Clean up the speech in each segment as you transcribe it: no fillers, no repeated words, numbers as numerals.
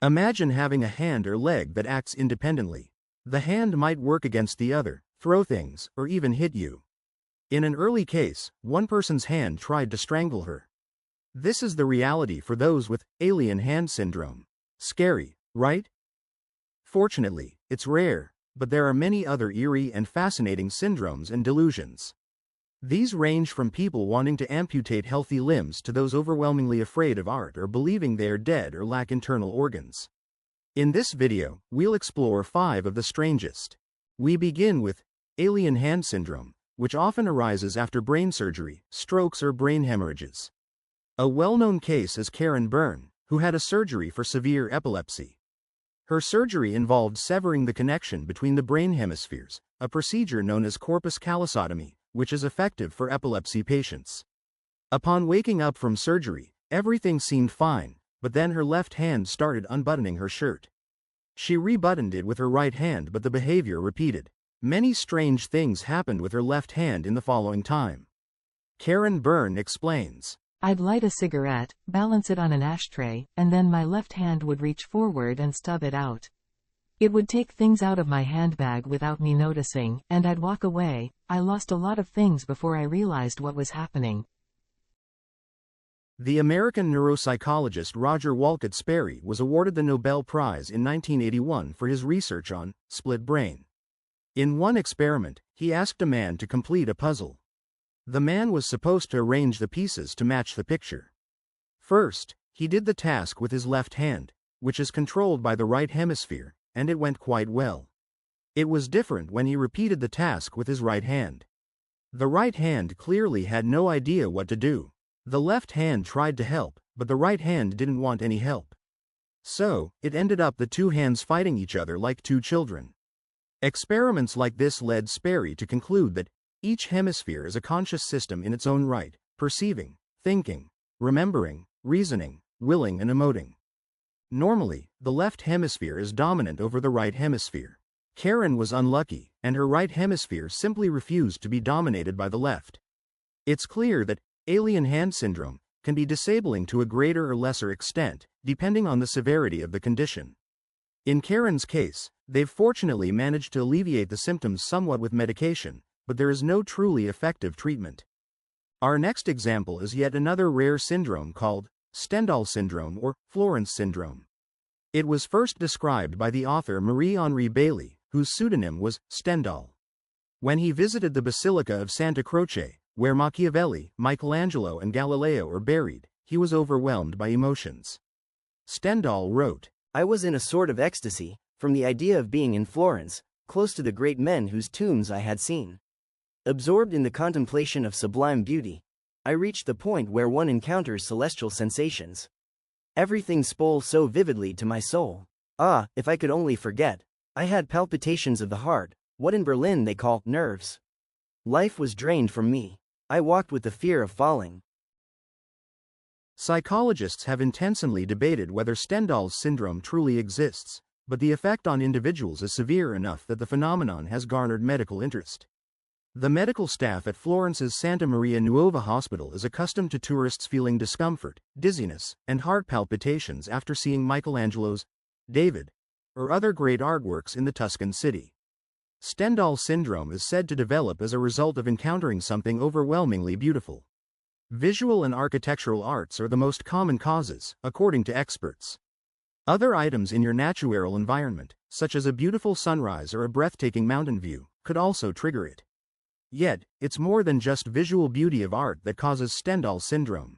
Imagine having a hand or leg that acts independently. The hand might work against the other, throw things, or even hit you. In an early case, one person's hand tried to strangle her. This is the reality for those with alien hand syndrome. Scary, right? Fortunately, it's rare, but there are many other eerie and fascinating syndromes and delusions. These range from people wanting to amputate healthy limbs to those overwhelmingly afraid of art or believing they are dead or lack internal organs. In this video, we'll explore 5 of the strangest. We begin with alien hand syndrome, which often arises after brain surgery, strokes, or brain hemorrhages. A well-known case is Karen Byrne, who had a surgery for severe epilepsy. Her surgery involved severing the connection between the brain hemispheres, a procedure known as corpus callosotomy, which is effective for epilepsy patients. Upon waking up from surgery, everything seemed fine, but then her left hand started unbuttoning her shirt. She rebuttoned it with her right hand, but the behavior repeated. Many strange things happened with her left hand in the following time. Karen Byrne explains. I'd light a cigarette, balance it on an ashtray, and then my left hand would reach forward and stub it out. It would take things out of my handbag without me noticing, and I'd walk away. I lost a lot of things before I realized what was happening. The American neuropsychologist Roger Wolcott Sperry was awarded the Nobel Prize in 1981 for his research on split brain. In one experiment, he asked a man to complete a puzzle. The man was supposed to arrange the pieces to match the picture. First, he did the task with his left hand, which is controlled by the right hemisphere, and it went quite well. It was different when he repeated the task with his right hand. The right hand clearly had no idea what to do. The left hand tried to help, but the right hand didn't want any help. So, it ended up the two hands fighting each other like two children. Experiments like this led Sperry to conclude that each hemisphere is a conscious system in its own right, perceiving, thinking, remembering, reasoning, willing, and emoting. Normally, the left hemisphere is dominant over the right hemisphere. Karen was unlucky, and her right hemisphere simply refused to be dominated by the left. It's clear that alien hand syndrome can be disabling to a greater or lesser extent, depending on the severity of the condition. In Karen's case, they've fortunately managed to alleviate the symptoms somewhat with medication, but there is no truly effective treatment. Our next example is yet another rare syndrome called Stendhal syndrome or Florence syndrome. It was first described by the author Marie-Henri Bailly, whose pseudonym was Stendhal. When he visited the Basilica of Santa Croce, where Machiavelli, Michelangelo, and Galileo are buried, he was overwhelmed by emotions. Stendhal wrote, I was in a sort of ecstasy, from the idea of being in Florence, close to the great men whose tombs I had seen. Absorbed in the contemplation of sublime beauty, I reached the point where one encounters celestial sensations. Everything spoke so vividly to my soul. Ah, if I could only forget. I had palpitations of the heart, what in Berlin they call nerves. Life was drained from me. I walked with the fear of falling. Psychologists have intensely debated whether Stendhal's syndrome truly exists, but the effect on individuals is severe enough that the phenomenon has garnered medical interest. The medical staff at Florence's Santa Maria Nuova Hospital is accustomed to tourists feeling discomfort, dizziness, and heart palpitations after seeing Michelangelo's David or other great artworks in the Tuscan city. Stendhal syndrome is said to develop as a result of encountering something overwhelmingly beautiful. Visual and architectural arts are the most common causes, according to experts. Other items in your natural environment, such as a beautiful sunrise or a breathtaking mountain view, could also trigger it. Yet, it's more than just visual beauty of art that causes Stendhal syndrome.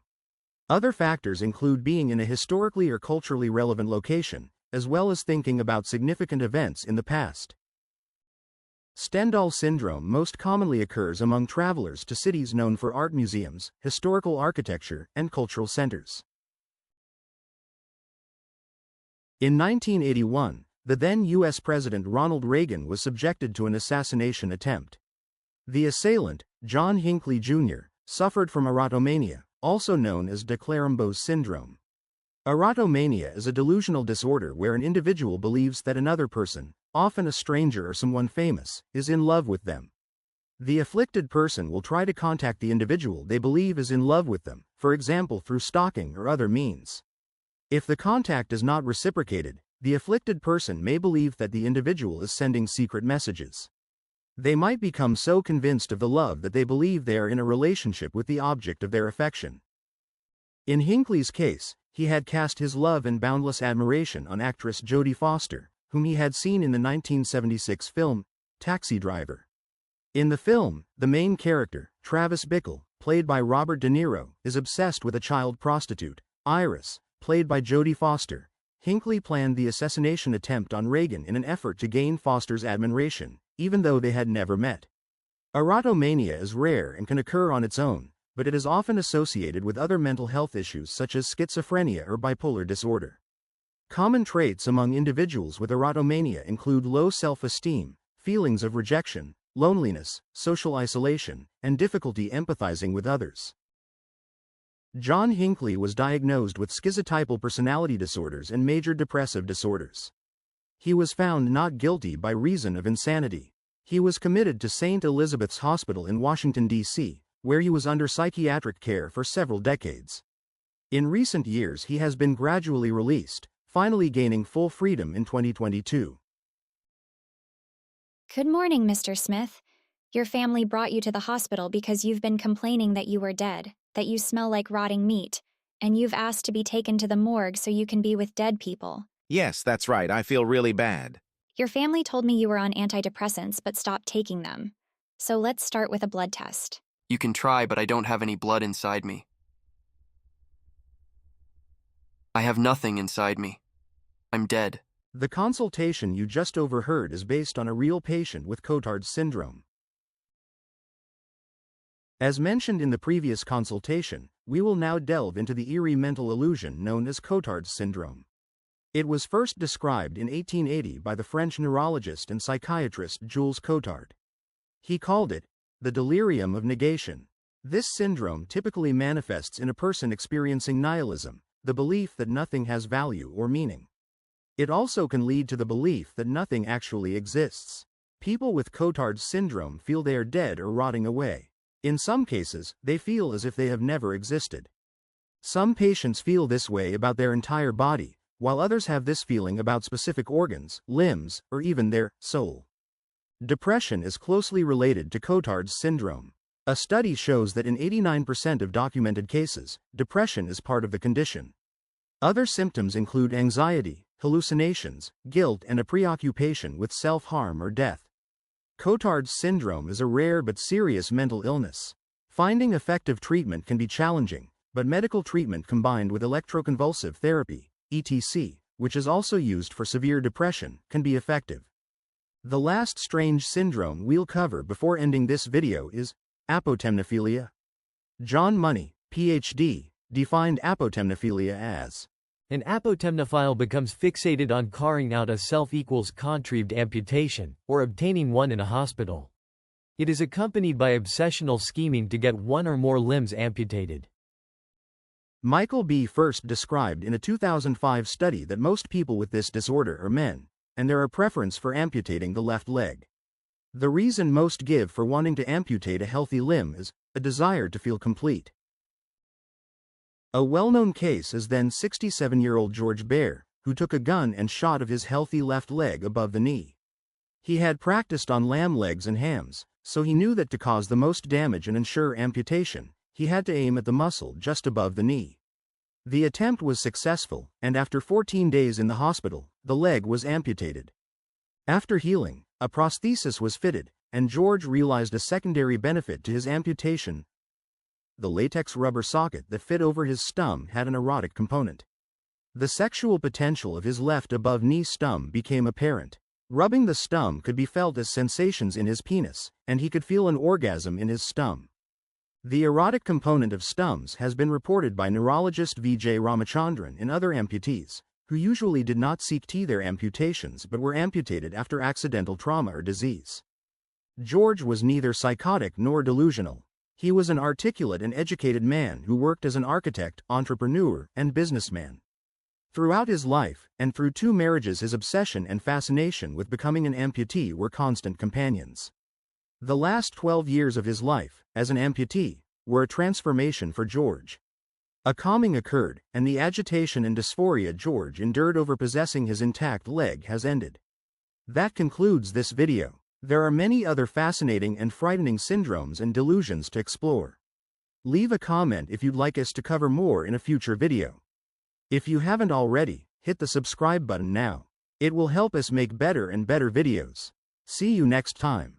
Other factors include being in a historically or culturally relevant location, as well as thinking about significant events in the past. Stendhal syndrome most commonly occurs among travelers to cities known for art museums, historical architecture, and cultural centers. In 1981, the then U.S. President Ronald Reagan was subjected to an assassination attempt. The assailant, John Hinckley Jr., suffered from erotomania, also known as de Clerambault's syndrome. Erotomania is a delusional disorder where an individual believes that another person, often a stranger or someone famous, is in love with them. The afflicted person will try to contact the individual they believe is in love with them, for example through stalking or other means. If the contact is not reciprocated, the afflicted person may believe that the individual is sending secret messages. They might become so convinced of the love that they believe they are in a relationship with the object of their affection. In Hinckley's case, he had cast his love and boundless admiration on actress Jodie Foster, whom he had seen in the 1976 film, Taxi Driver. In the film, the main character, Travis Bickle, played by Robert De Niro, is obsessed with a child prostitute, Iris, played by Jodie Foster. Hinckley planned the assassination attempt on Reagan in an effort to gain Foster's admiration, even though they had never met. Erotomania is rare and can occur on its own, but it is often associated with other mental health issues such as schizophrenia or bipolar disorder. Common traits among individuals with erotomania include low self-esteem, feelings of rejection, loneliness, social isolation, and difficulty empathizing with others. John Hinckley was diagnosed with schizotypal personality disorders and major depressive disorders. He was found not guilty by reason of insanity. He was committed to St. Elizabeth's Hospital in Washington, D.C., where he was under psychiatric care for several decades. In recent years he has been gradually released, finally gaining full freedom in 2022. Good morning, Mr. Smith. Your family brought you to the hospital because you've been complaining that you were dead, that you smell like rotting meat, and you've asked to be taken to the morgue so you can be with dead people. Yes, that's right. I feel really bad. Your family told me you were on antidepressants but stopped taking them. So let's start with a blood test. You can try, but I don't have any blood inside me. I have nothing inside me. I'm dead. The consultation you just overheard is based on a real patient with Cotard's syndrome. As mentioned in the previous consultation, we will now delve into the eerie mental illusion known as Cotard's syndrome. It was first described in 1880 by the French neurologist and psychiatrist Jules Cotard. He called it the delirium of negation. This syndrome typically manifests in a person experiencing nihilism, the belief that nothing has value or meaning. It also can lead to the belief that nothing actually exists. People with Cotard's syndrome feel they are dead or rotting away. In some cases, they feel as if they have never existed. Some patients feel this way about their entire body, while others have this feeling about specific organs, limbs, or even their soul. Depression is closely related to Cotard's syndrome. A study shows that in 89% of documented cases, depression is part of the condition. Other symptoms include anxiety, hallucinations, guilt, and a preoccupation with self-harm or death. Cotard's syndrome is a rare but serious mental illness. Finding effective treatment can be challenging, but medical treatment combined with electroconvulsive therapy, ETC, which is also used for severe depression, can be effective. The last strange syndrome we'll cover before ending this video is apotemnophilia. John Money, Ph.D., defined apotemnophilia as an apotemnophile becomes fixated on carrying out a self-equals contrived amputation, or obtaining one in a hospital. It is accompanied by obsessional scheming to get one or more limbs amputated. Michael B. first described in a 2005 study that most people with this disorder are men, and there are preference for amputating the left leg. The reason most give for wanting to amputate a healthy limb is a desire to feel complete. A well-known case is then 67-year-old George Baer, who took a gun and shot of his healthy left leg above the knee. He had practiced on lamb legs and hams, so he knew that to cause the most damage and ensure amputation, he had to aim at the muscle just above the knee. The attempt was successful, and after 14 days in the hospital, the leg was amputated. After healing, a prosthesis was fitted, and George realized a secondary benefit to his amputation. The latex rubber socket that fit over his stump had an erotic component. The sexual potential of his left above knee stump became apparent. Rubbing the stump could be felt as sensations in his penis, and he could feel an orgasm in his stump. The erotic component of stumps has been reported by neurologist V.J. Ramachandran in other amputees, who usually did not seek their amputations but were amputated after accidental trauma or disease. George was neither psychotic nor delusional. He was an articulate and educated man who worked as an architect, entrepreneur, and businessman. Throughout his life, and through 2 marriages, his obsession and fascination with becoming an amputee were constant companions. The last 12 years of his life, as an amputee, were a transformation for George. A calming occurred, and the agitation and dysphoria George endured over possessing his intact leg has ended. That concludes this video. There are many other fascinating and frightening syndromes and delusions to explore. Leave a comment if you'd like us to cover more in a future video. If you haven't already, hit the subscribe button now. It will help us make better and better videos. See you next time.